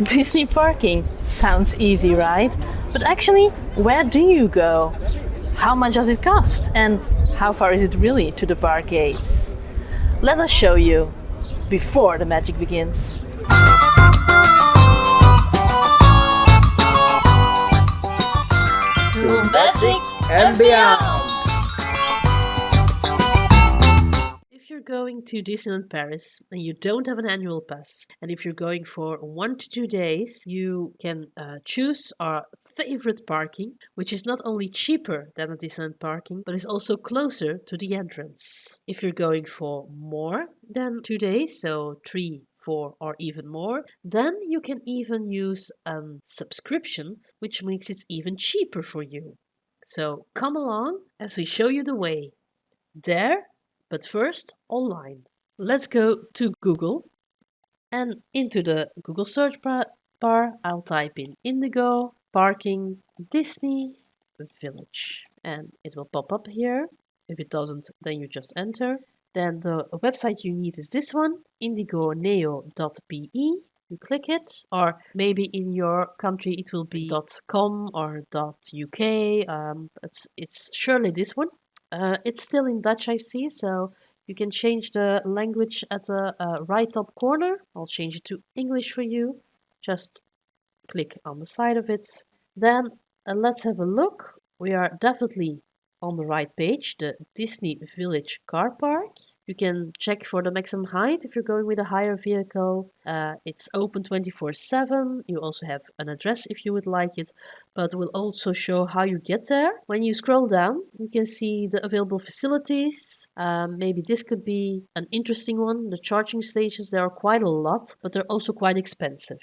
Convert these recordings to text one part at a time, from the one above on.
Disney parking sounds easy, right? But actually, where do you go? How much does it cost? And how far is it really to the park gates? Let us show you before the magic begins. To magic and beyond. If you're going to Disneyland Paris and you don't have an annual pass, and if you're going for 1 to 2 days, you can choose our favorite parking, which is not only cheaper than a Disneyland parking, but is also closer to the entrance. If you're going for more than 2 days, so 3, 4, or even more, then you can even use a subscription, which makes it even cheaper for you. So come along as we show you the way. There, but first online. Let's go to Google, and into the Google search bar I'll type in Indigo Parking Disney Village, and it will pop up here. If it doesn't, then you just enter. Then the website you need is this one, indigoneo.pe. You click it, or maybe in your country it will be .com or .uk. It's surely this one. It's still in Dutch, I see, so you can change the language at the right top corner. I'll change it to English for you. Just click on the side of it. Then let's have a look. We are definitely on the right page, the Disney Village car park. You can check for the maximum height if you're going with a higher vehicle. It's open 24/7. You also have an address if you would like it, but we'll also show how you get there. When you scroll down, you can see the available facilities. Maybe this could be an interesting one. The charging stations, there are quite a lot, but they're also quite expensive.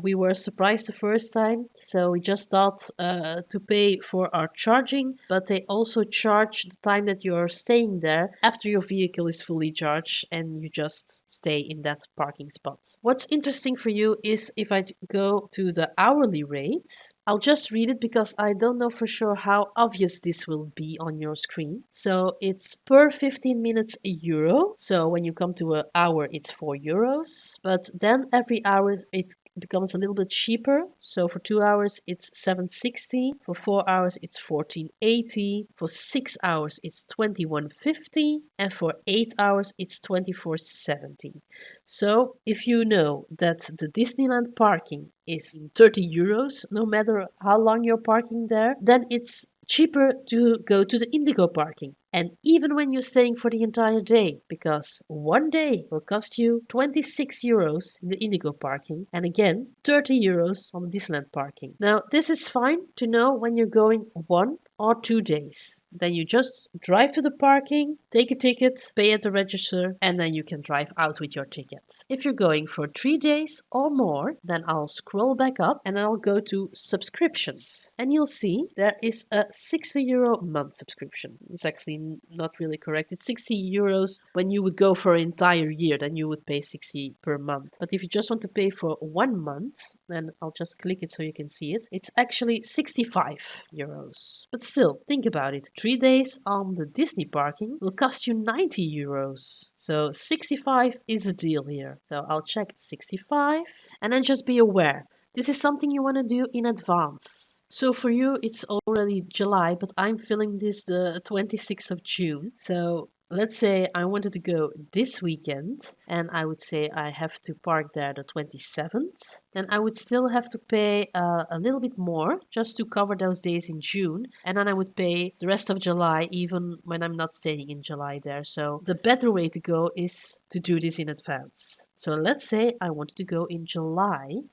We were surprised the first time, so we just thought to pay for our charging, but they also charge the time that you're staying there after your vehicle is fully charged and you just stay in that parking spot. What's interesting for you is if I go to the hourly rate, I'll just read it because I don't know for sure how obvious this will be on your screen. So it's per 15 minutes €1. So when you come to an hour, it's €4. But then every hour it becomes a little bit cheaper. So for 2 hours, it's $7.60. For 4 hours, it's $14.80. For 6 hours, it's $21.50. And for 8 hours, it's $24.70. So if you know that the Disneyland parking is €30, no matter how long you're parking there, then it's cheaper to go to the Indigo parking. And even when you're staying for the entire day, because one day will cost you €26 in the Indigo parking, and again, €30 on the Disneyland parking. Now, this is fine to know when you're going 1 or 2 days. Then you just drive to the parking, take a ticket, pay at the register, and then you can drive out with your ticket. If you're going for 3 days or more, then I'll scroll back up and I'll go to subscriptions. And you'll see there is a €60 month subscription. It's actually not really correct. It's €60 when you would go for an entire year, then you would pay 60 per month. But if you just want to pay for 1 month, then I'll just click it so you can see it. It's actually €65. But still, think about it. 3 days on the Disney parking will cost you €90. So 65 is a deal here. So I'll check 65 and then just be aware. This is something you want to do in advance. So for you, it's already July, but I'm filming this the 26th of June. So let's say I wanted to go this weekend and I would say I have to park there the 27th. Then I would still have to pay a little bit more just to cover those days in June. And then I would pay the rest of July even when I'm not staying in July there. So the better way to go is to do this in advance. So let's say I wanted to go in July.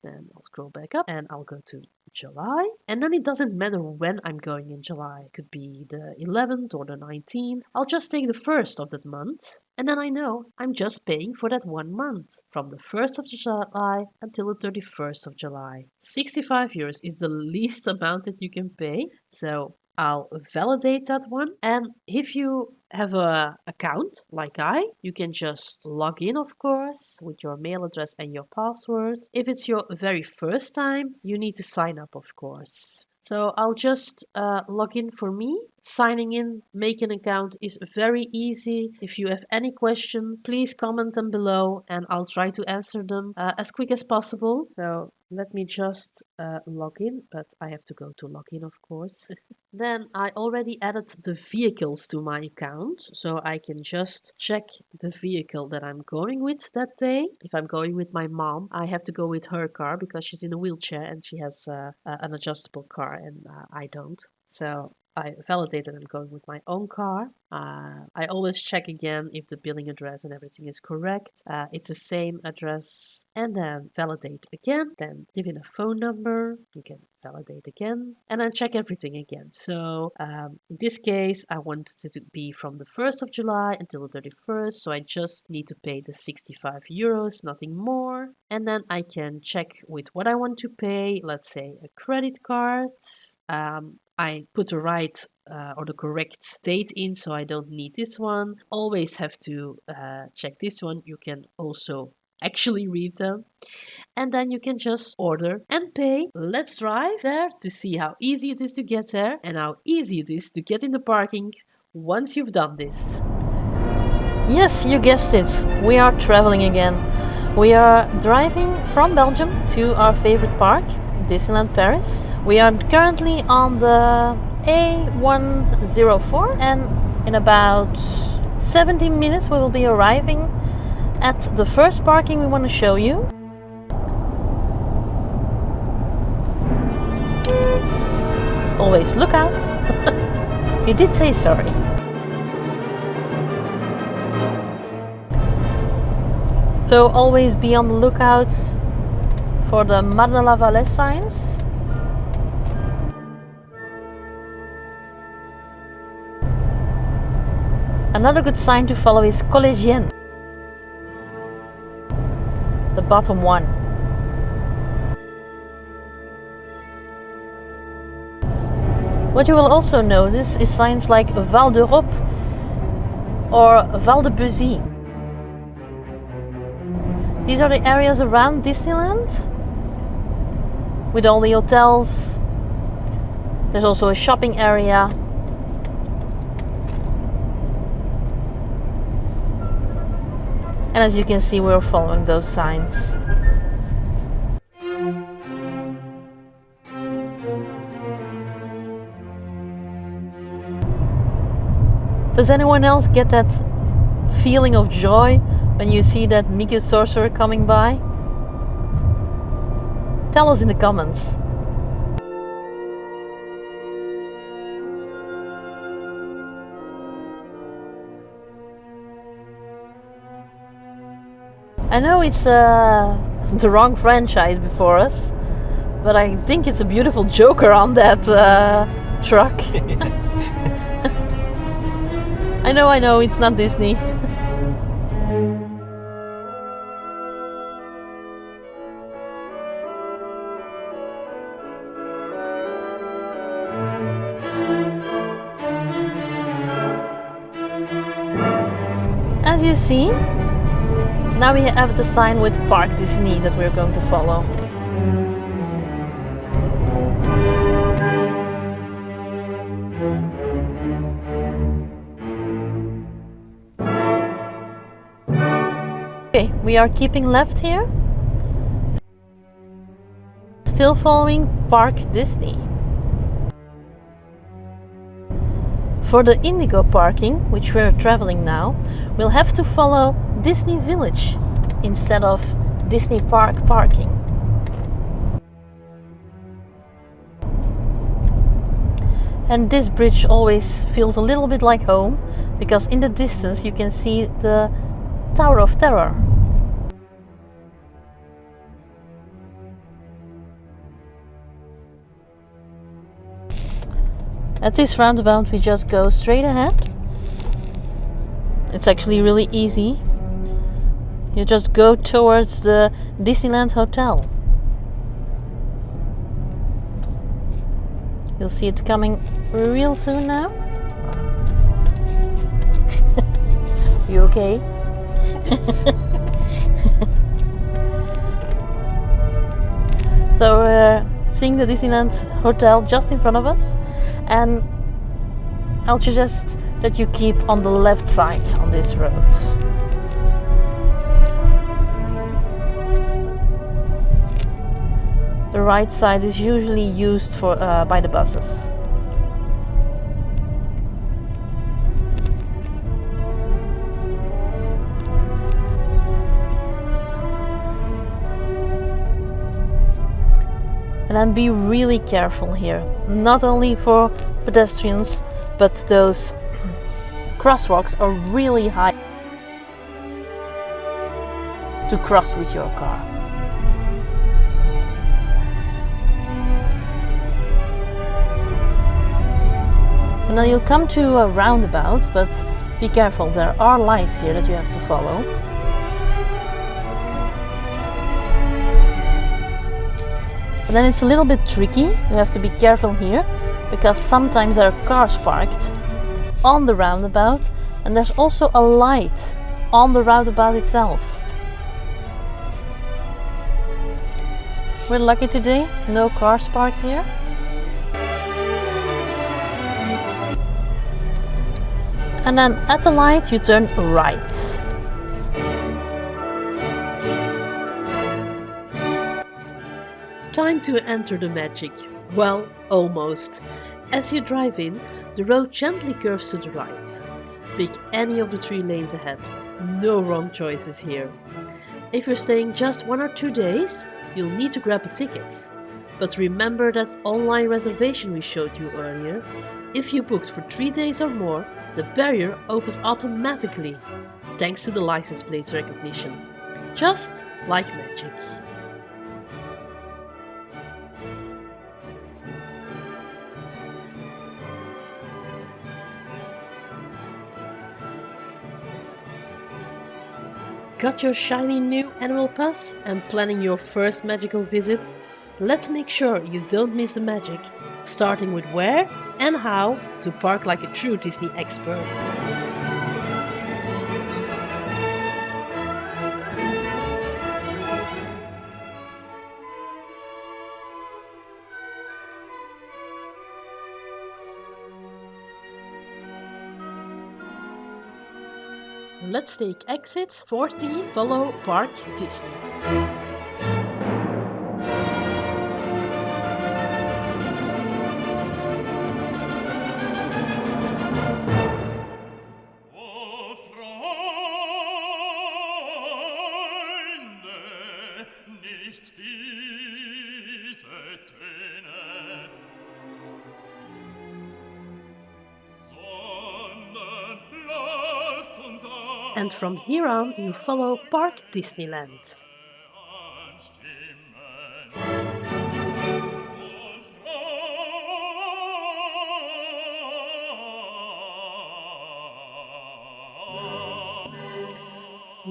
Then I'll scroll back up and I'll go to July. And then it doesn't matter when I'm going in July. It could be the 11th or the 19th. I'll just take the 1st of that month. And then I know I'm just paying for that 1 month. From the 1st of July until the 31st of July. €65 is the least amount that you can pay. So I'll validate that one. And if you have an account like you can just log in, of course, with your mail address and your password. If it's your very first time, you need to sign up, of course. So I'll just log in for me. Signing in, make an account is very easy. If you have any question, please comment them below and I'll try to answer them as quick as possible. So let me just log in, but I have to go to login, of course. Then I already added the vehicles to my account, so I can just check the vehicle that I'm going with that day. If I'm going with my mom, I have to go with her car because she's in a wheelchair and she has an adjustable car and I don't. So I validated I'm going with my own car. I always check again if the billing address and everything is correct. It's the same address, and then validate again. Then give in a phone number. You can validate again, and then check everything again. So in this case, I wanted it to be from the 1st of July until the 31st. So I just need to pay the 65 euros, nothing more. And then I can check with what I want to pay. Let's say a credit card. I put the right or the correct date in, so I don't need this one. Always have to check this one. You can also actually read them. And then you can just order and pay. Let's drive there to see how easy it is to get there and how easy it is to get in the parking once you've done this. Yes, you guessed it. We are traveling again. We are driving from Belgium to our favorite park, Disneyland Paris. We are currently on the A104 and in about 17 minutes we will be arriving at the first parking we want to show you. Always look out. You did say sorry. So always be on the lookout for the Mar de la Vallée signs. Another good sign to follow is Collégienne, the bottom one. What you will also notice is signs like Val d'Europe or Val de Buzy. These are the areas around Disneyland with all the hotels. There's also a shopping area. And as you can see, we're following those signs. Does anyone else get that feeling of joy when you see that Mickey Sorcerer coming by? Tell us in the comments. I know it's the wrong franchise before us, but I think it's a beautiful Joker on that truck. I know, it's not Disney. As you see, now we have the sign with Park Disney that we're going to follow. Okay, we are keeping left here. Still following Park Disney. For the Indigo Parking, which we're traveling now, we'll have to follow Disney Village instead of Disney Park Parking. And this bridge always feels a little bit like home, because in the distance you can see the Tower of Terror. At this roundabout we just go straight ahead. It's actually really easy. You just go towards the Disneyland Hotel. You'll see it coming real soon now. You okay? So seeing the Disneyland Hotel just in front of us, and I'll suggest that you keep on the left side on this road. The right side is usually used for by the buses. And then be really careful here, not only for pedestrians, but those crosswalks are really high to cross with your car. And then you'll come to a roundabout, but be careful, there are lights here that you have to follow. And then it's a little bit tricky, you have to be careful here, because sometimes there are cars parked on the roundabout, and there's also a light on the roundabout itself. We're lucky today, no cars parked here. And then at the light you turn right. Time to enter the magic. Well, almost. As you drive in, the road gently curves to the right. Pick any of the 3 lanes ahead. No wrong choices here. If you're staying just 1 or 2 days, you'll need to grab a ticket. But remember that online reservation we showed you earlier. If you booked for 3 days or more, the barrier opens automatically, thanks to the license plate's recognition. Just like magic. Got your shiny new annual pass and planning your first magical visit? Let's make sure you don't miss the magic, starting with where and how to park like a true Disney expert. Let's take exit 14, follow Park Disney. And from here on, you follow Park Disneyland.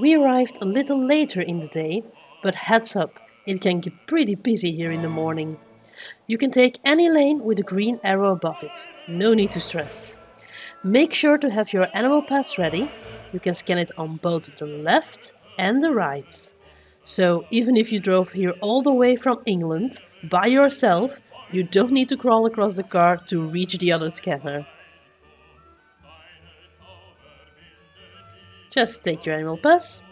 We arrived a little later in the day, but heads up, it can get pretty busy here in the morning. You can take any lane with a green arrow above it, no need to stress. Make sure to have your annual pass ready. You can scan it on both the left and the right. So even if you drove here all the way from England by yourself, you don't need to crawl across the car to reach the other scanner. Just take your annual pass,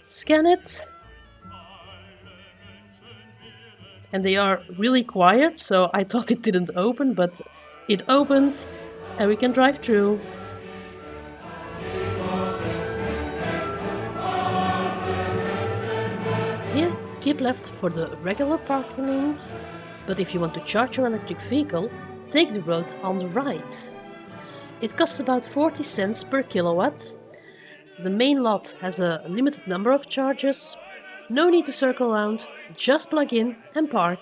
scan it, and they are really quiet, so I thought it didn't open, but it opened and we can drive through. Here, keep left for the regular parking lanes, but if you want to charge your electric vehicle, take the road on the right. It costs about 40 cents per kilowatt. The main lot has a limited number of chargers. No need to circle around, just plug in and park.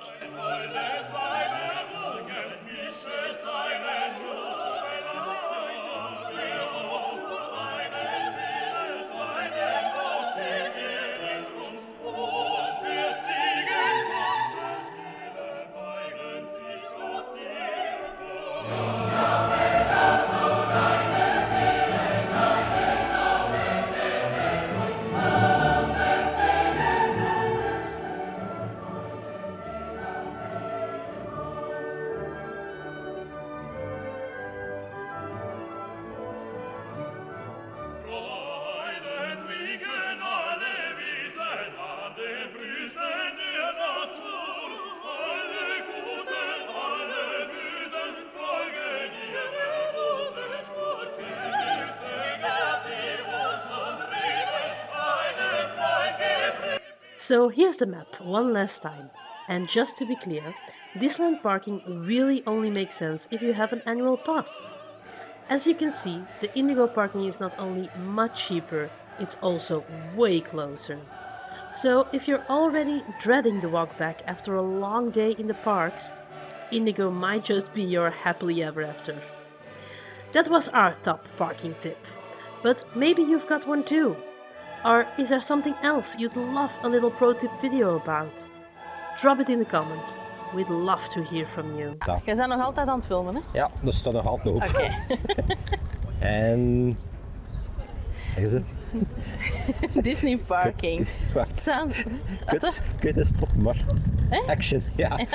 So here's the map one last time. And just to be clear, Disneyland Parking really only makes sense if you have an annual pass. As you can see, the Indigo Parking is not only much cheaper, it's also way closer. So if you're already dreading the walk back after a long day in the parks, Indigo might just be your happily ever after. That was our top parking tip. But maybe you've got one too. Or is there something else you'd love a little pro tip video about? Drop it in the comments. We'd love to hear from you. Jij bent nog altijd aan het filmen, hè? Ja, dat staat nog altijd op. Oké. En... Zeggen ze? Disney Parking. Wacht. Sound... Kut, stop maar. Action, ja.